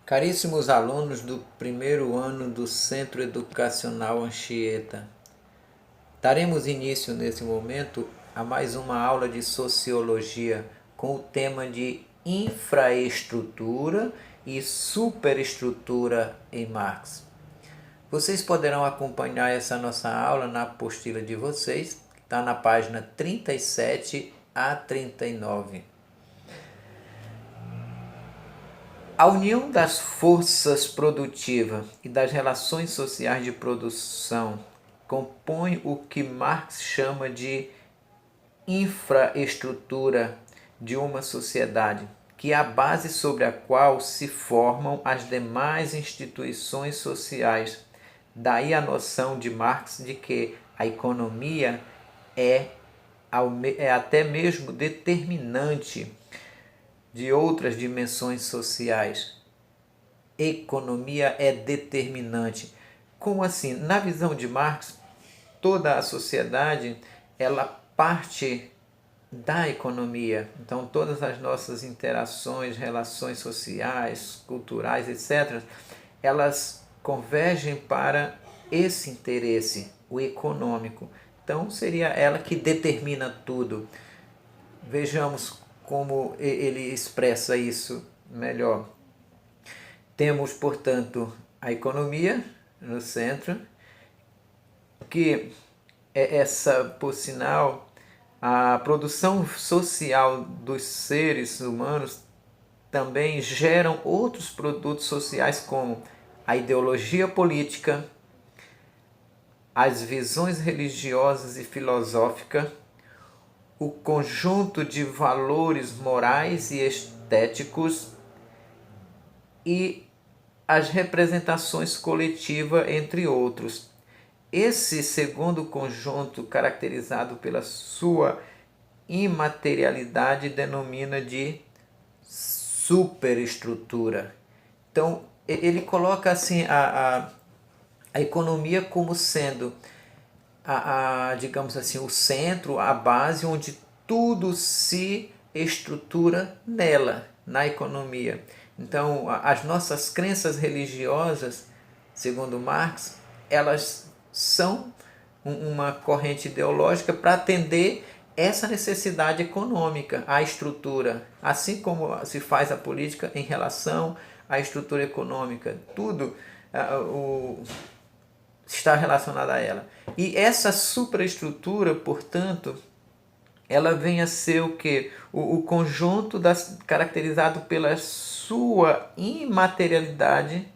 Caríssimos alunos do primeiro ano do Centro Educacional Anchieta, daremos início nesse momento a mais uma aula de Sociologia com o tema de infraestrutura e superestrutura em Marx. Vocês poderão acompanhar essa nossa aula na apostila de vocês, que está na página 37 a 39. A união das forças produtivas e das relações sociais de produção compõe o que Marx chama de infraestrutura de uma sociedade, que é a base sobre a qual se formam as demais instituições sociais. Daí a noção de Marx de que a economia é até mesmo determinante de outras dimensões sociais. Economia é determinante. Como assim? Na visão de Marx, toda a sociedade ela parte da economia. Então, todas as nossas interações, relações sociais, culturais, etc., elas convergem para esse interesse, o econômico. Então, seria ela que determina tudo. Vejamos como ele expressa isso melhor. Temos, portanto, a economia no centro, que é essa, por sinal, a produção social dos seres humanos também geram outros produtos sociais como a ideologia política, as visões religiosas e filosóficas, o conjunto de valores morais e estéticos e as representações coletivas, entre outros. Esse segundo conjunto, caracterizado pela sua imaterialidade, denomina de superestrutura. Então, ele coloca assim a economia como sendo digamos assim, o centro, a base onde tudo se estrutura nela, na economia. Então, as nossas crenças religiosas, segundo Marx, elas são uma corrente ideológica para atender essa necessidade econômica, a estrutura, assim como se faz a política em relação à estrutura econômica, tudo está relacionado a ela. E essa superestrutura, portanto, ela vem a ser o que? O conjunto caracterizado pela sua imaterialidade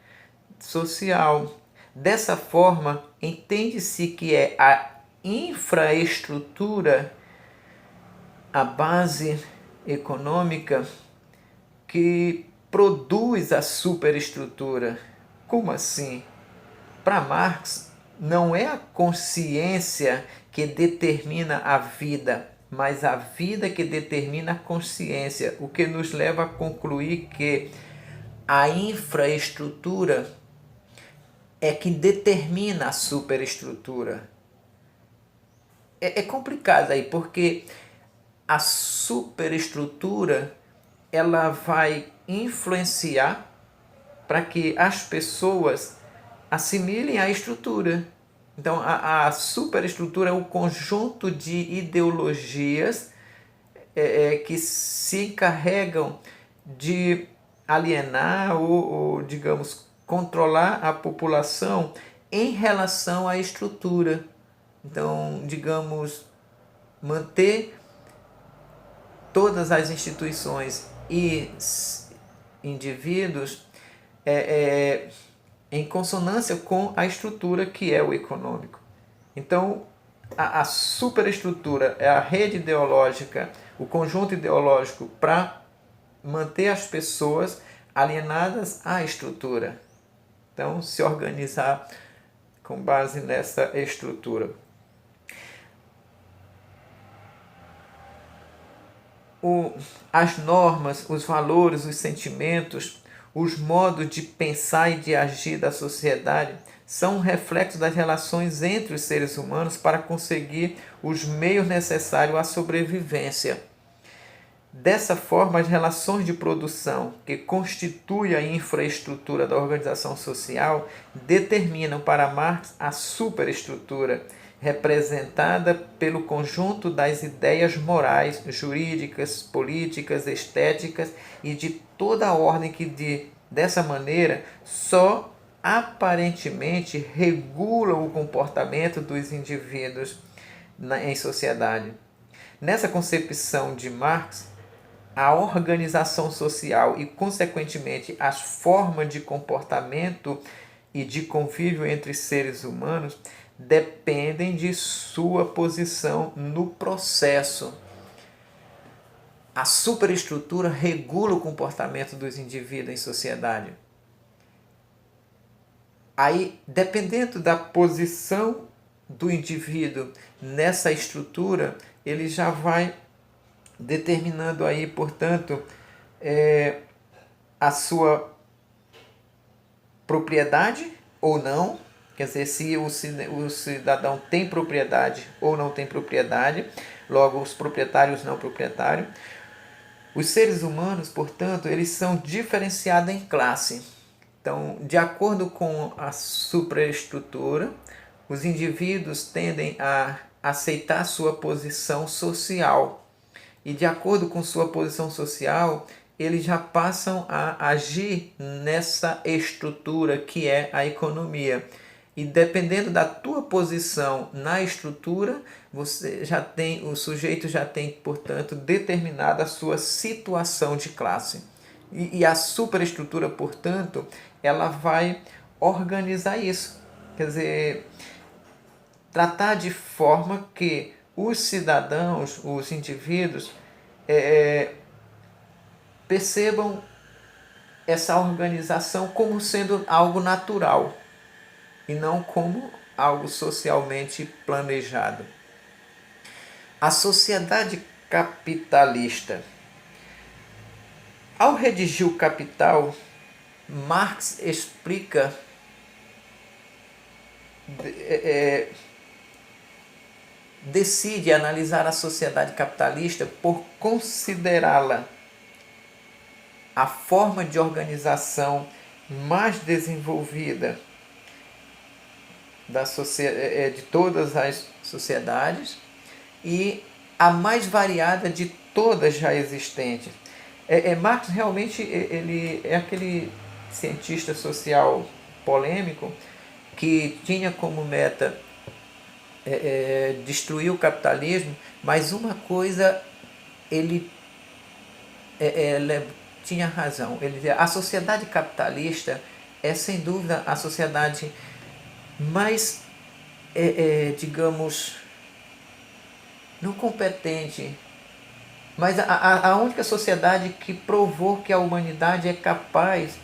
social. Dessa forma, entende-se que é a infraestrutura, a base econômica que produz a superestrutura. Como assim? Para Marx, não é a consciência que determina a vida, mas a vida que determina a consciência, o que nos leva a concluir que a infraestrutura é que determina a superestrutura. É complicado aí, porque a superestrutura ela vai influenciar para que as pessoas assimilem a estrutura. Então, a superestrutura é um conjunto de ideologias que se encarregam de alienar ou, digamos, controlar a população em relação à estrutura. Então, digamos, manter todas as instituições e indivíduos em consonância com a estrutura que é o econômico. Então, a superestrutura é a rede ideológica, o conjunto ideológico para manter as pessoas alienadas à estrutura. Então, se organizar com base nessa estrutura. As normas, os valores, os sentimentos, os modos de pensar e de agir da sociedade são um reflexo das relações entre os seres humanos para conseguir os meios necessários à sobrevivência. Dessa forma, as relações de produção que constituem a infraestrutura da organização social determinam para Marx a superestrutura, representada pelo conjunto das ideias morais, jurídicas, políticas, estéticas e de toda a ordem que, dessa maneira, só aparentemente regulam o comportamento dos indivíduos em sociedade. Nessa concepção de Marx, a organização social e, consequentemente, as formas de comportamento e de convívio entre seres humanos dependem de sua posição no processo. A superestrutura regula o comportamento dos indivíduos em sociedade. Aí, dependendo da posição do indivíduo nessa estrutura, ele já vai determinando aí, portanto, a sua propriedade ou não, quer dizer, se o cidadão tem propriedade ou não tem propriedade, logo os proprietários não proprietários. Os seres humanos, portanto, eles são diferenciados em classe. Então, de acordo com a superestrutura, os indivíduos tendem a aceitar sua posição social. E de acordo com sua posição social, eles já passam a agir nessa estrutura que é a economia. E dependendo da tua posição na estrutura, o sujeito já tem, portanto, determinada a sua situação de classe. E a superestrutura, portanto, ela vai organizar isso. Quer dizer, tratar de forma que os cidadãos, os indivíduos, percebam essa organização como sendo algo natural e não como algo socialmente planejado. A sociedade capitalista. Ao redigir o Capital, Marx explica decide analisar a sociedade capitalista por considerá-la a forma de organização mais desenvolvida de todas as sociedades e a mais variada de todas já existentes. Marx realmente ele é aquele cientista social polêmico que tinha como meta destruir o capitalismo, mas uma coisa ele tinha razão. Ele dizia, a sociedade capitalista é sem dúvida a sociedade mais, digamos, não competente, mas a única sociedade que provou que a humanidade é capaz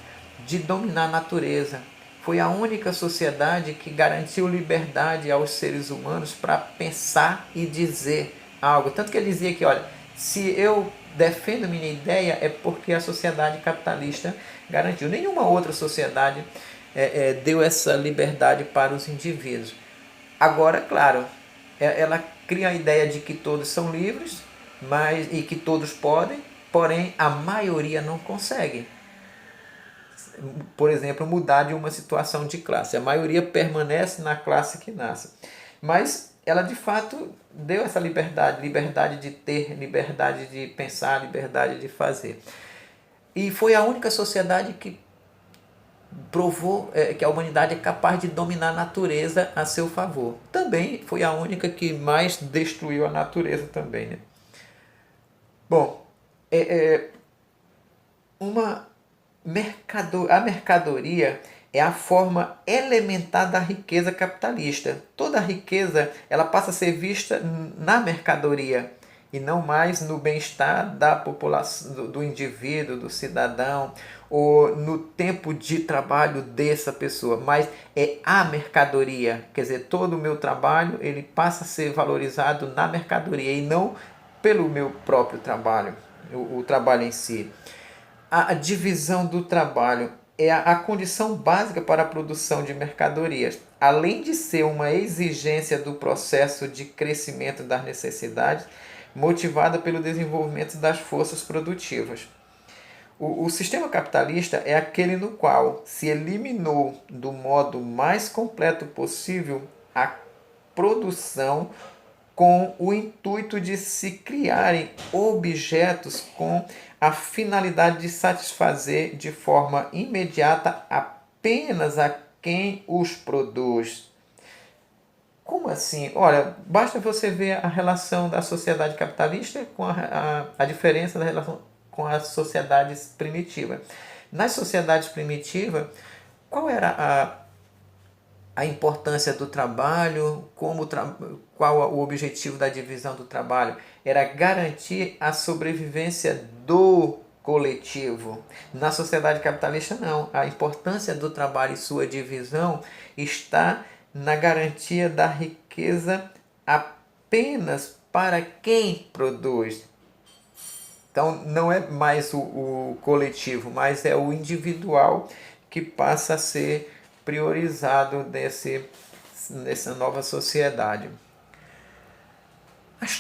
de dominar a natureza. Foi a única sociedade que garantiu liberdade aos seres humanos para pensar e dizer algo. Tanto que ele dizia que, olha, se eu defendo minha ideia é porque a sociedade capitalista garantiu. Nenhuma outra sociedade deu essa liberdade para os indivíduos. Agora, claro, ela cria a ideia de que todos são livres e que todos podem, porém a maioria não consegue. Por exemplo, mudar de uma situação de classe. A maioria permanece na classe que nasce. Mas ela de fato deu essa liberdade de ter, liberdade de pensar, liberdade de fazer. E foi a única sociedade que provou que a humanidade é capaz de dominar a natureza a seu favor. Também foi a única que mais destruiu a natureza também, né? Bom, a mercadoria é a forma elementar da riqueza capitalista. Toda a riqueza ela passa a ser vista na mercadoria e não mais no bem-estar da população, do indivíduo, do cidadão, ou no tempo de trabalho dessa pessoa, mas é a mercadoria. Quer dizer, todo o meu trabalho ele passa a ser valorizado na mercadoria e não pelo meu próprio trabalho, o trabalho em si. A divisão do trabalho é a condição básica para a produção de mercadorias. Além de ser uma exigência do processo de crescimento das necessidades, motivada pelo desenvolvimento das forças produtivas. O sistema capitalista é aquele no qual se eliminou do modo mais completo possível a produção com o intuito de se criarem objetos com a finalidade de satisfazer de forma imediata apenas a quem os produz. Como assim? Olha, basta você ver a relação da sociedade capitalista com a diferença da relação com as sociedades primitivas. Nas sociedades primitivas, qual era a importância do trabalho, qual o objetivo da divisão do trabalho? Era garantir a sobrevivência do coletivo. Na sociedade capitalista, não. A importância do trabalho e sua divisão está na garantia da riqueza apenas para quem produz. Então, não é mais o coletivo, mas é o individual que passa a ser priorizado nessa nova sociedade. As